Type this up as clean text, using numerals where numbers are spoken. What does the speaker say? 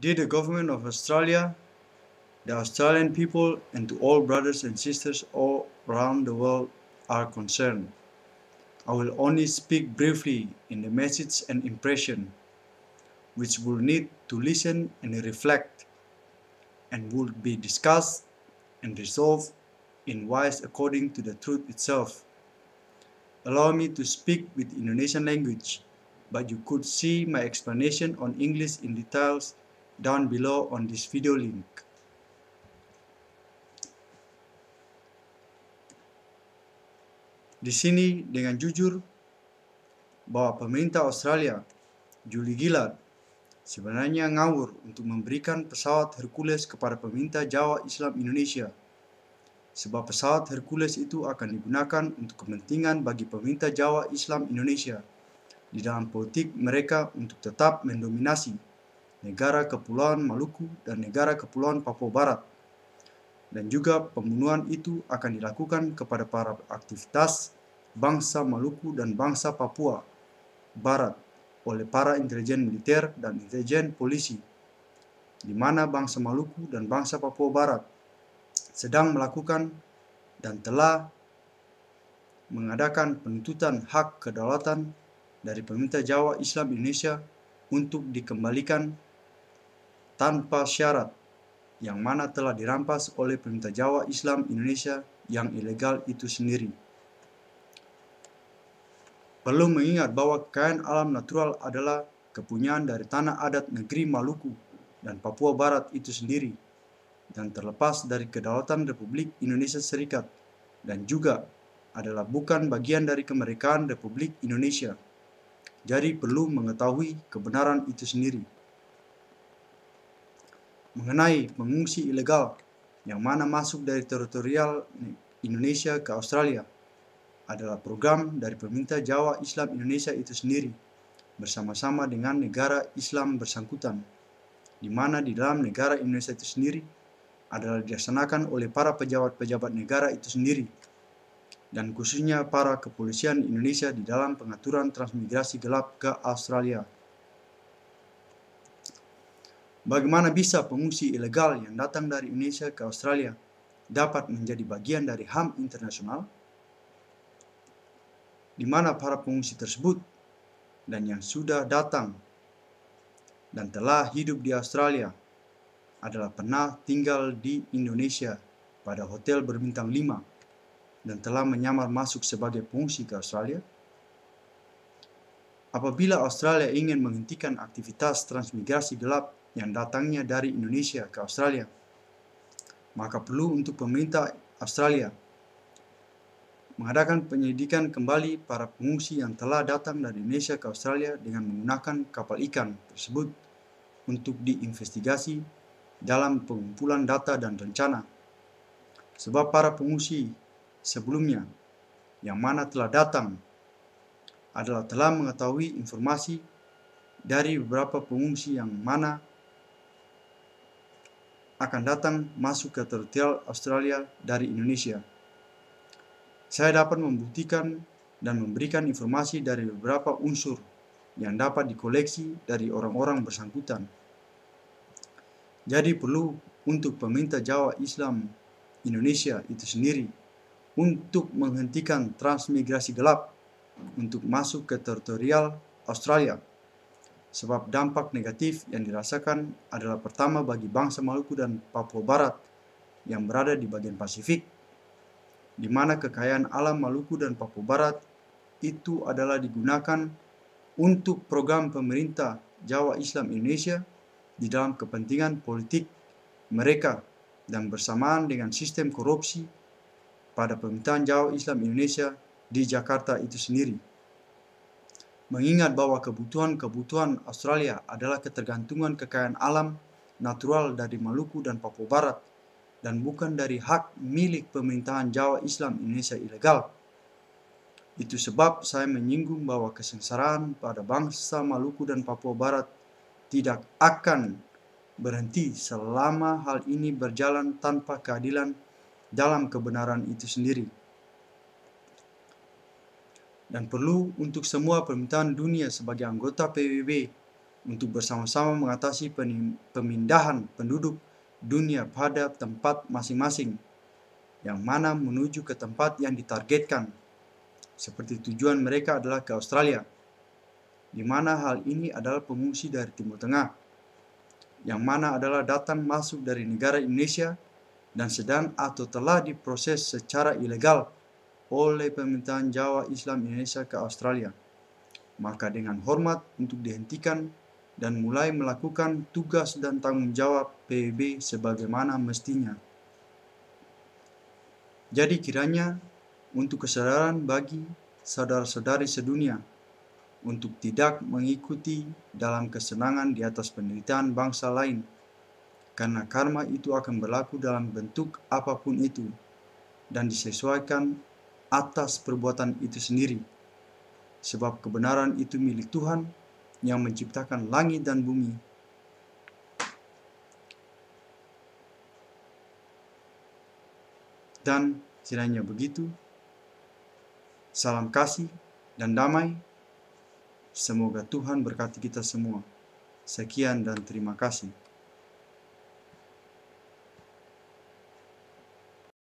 Dear the government of Australia, the Australian people, and to all brothers and sisters all around the world are concerned. I will only speak briefly in the message and impression, which will need to listen and reflect, and will be discussed and resolved in wise according to the truth itself. Allow me to speak with Indonesian language, but you could see my explanation on English in details down below on this video link. Di sini dengan jujur bahwa pemerintah Australia, Julie Gillard, sebenarnya ngawur untuk memberikan pesawat Hercules kepada pemerintah Jawa Islam Indonesia. Sebab pesawat Hercules itu akan digunakan untuk kepentingan bagi pemerintah Jawa Islam Indonesia di dalam politik mereka untuk tetap mendominasi negara Kepulauan Maluku dan negara Kepulauan Papua Barat. Dan juga pembunuhan itu akan dilakukan kepada para aktivitas bangsa Maluku dan bangsa Papua Barat oleh para intelijen militer dan intelijen polisi, di mana bangsa Maluku dan bangsa Papua Barat sedang melakukan dan telah mengadakan penuntutan hak kedaulatan dari pemerintah Jawa Islam Indonesia untuk dikembalikan tanpa syarat, yang mana telah dirampas oleh pemerintah Jawa Islam Indonesia yang ilegal itu sendiri. Perlu mengingat bahwa kekayaan alam natural adalah kepunyaan dari tanah adat negeri Maluku dan Papua Barat itu sendiri, dan terlepas dari kedaulatan Republik Indonesia Serikat, dan juga adalah bukan bagian dari kemerdekaan Republik Indonesia. Jadi perlu mengetahui kebenaran itu sendiri. Mengenai pengungsi ilegal yang mana masuk dari teritorial Indonesia ke Australia, adalah program dari pemerintah Jawa Islam Indonesia itu sendiri bersama-sama dengan negara Islam bersangkutan, di mana di dalam negara Indonesia itu sendiri adalah dilaksanakan oleh para pejabat-pejabat negara itu sendiri, dan khususnya para kepolisian Indonesia di dalam pengaturan transmigrasi gelap ke Australia. Bagaimana bisa pengungsi ilegal yang datang dari Indonesia ke Australia dapat menjadi bagian dari HAM internasional, di mana para pengungsi tersebut dan yang sudah datang dan telah hidup di Australia adalah pernah tinggal di Indonesia pada hotel berbintang 5 dan telah menyamar masuk sebagai pengungsi ke Australia? Apabila Australia ingin menghentikan aktivitas transmigrasi gelap yang datangnya dari Indonesia ke Australia, maka perlu untuk pemerintah Australia mengadakan penyelidikan kembali para pengungsi yang telah datang dari Indonesia ke Australia dengan menggunakan kapal ikan tersebut untuk diinvestigasi dalam pengumpulan data dan rencana. Sebab para pengungsi sebelumnya yang mana telah datang adalah telah mengetahui informasi dari beberapa pengungsi yang mana akan datang masuk ke teritorial Australia dari Indonesia. Saya dapat membuktikan dan memberikan informasi dari beberapa unsur yang dapat dikoleksi dari orang-orang bersangkutan. Jadi perlu untuk pemerintah Jawa Islam Indonesia itu sendiri untuk menghentikan transmigrasi gelap untuk masuk ke teritorial Australia. Sebab dampak negatif yang dirasakan adalah pertama bagi bangsa Maluku dan Papua Barat yang berada di bagian Pasifik, di mana kekayaan alam Maluku dan Papua Barat itu adalah digunakan untuk program pemerintah Jawa Islam Indonesia di dalam kepentingan politik mereka dan bersamaan dengan sistem korupsi pada pemerintahan Jawa Islam Indonesia di Jakarta itu sendiri. Mengingat bahwa kebutuhan Australia adalah ketergantungan kekayaan alam natural dari Maluku dan Papua Barat dan bukan dari hak milik pemerintahan Jawa Islam Indonesia ilegal. Itu sebab saya menyinggung bahwa kesengsaraan pada bangsa Maluku dan Papua Barat tidak akan berhenti selama hal ini berjalan tanpa keadilan dalam kebenaran itu sendiri. Dan perlu untuk semua pemerintahan dunia sebagai anggota PBB untuk bersama-sama mengatasi pemindahan penduduk dunia pada tempat masing-masing, yang mana menuju ke tempat yang ditargetkan, seperti tujuan mereka adalah ke Australia, di mana hal ini adalah pengungsi dari Timur Tengah, yang mana adalah datang masuk dari negara Indonesia dan sedang atau telah diproses secara ilegal oleh pemerintahan Jawa Islam Indonesia ke Australia. Maka dengan hormat untuk dihentikan dan mulai melakukan tugas dan tanggung jawab PBB sebagaimana mestinya. Jadi kiranya untuk kesadaran bagi saudara-saudari sedunia untuk tidak mengikuti dalam kesenangan di atas penderitaan bangsa lain, karena karma itu akan berlaku dalam bentuk apapun itu dan disesuaikan atas perbuatan itu sendiri, sebab kebenaran itu milik Tuhan yang menciptakan langit dan bumi. Dan kiranya begitu. Salam kasih dan damai. Semoga Tuhan berkati kita semua. Sekian dan terima kasih.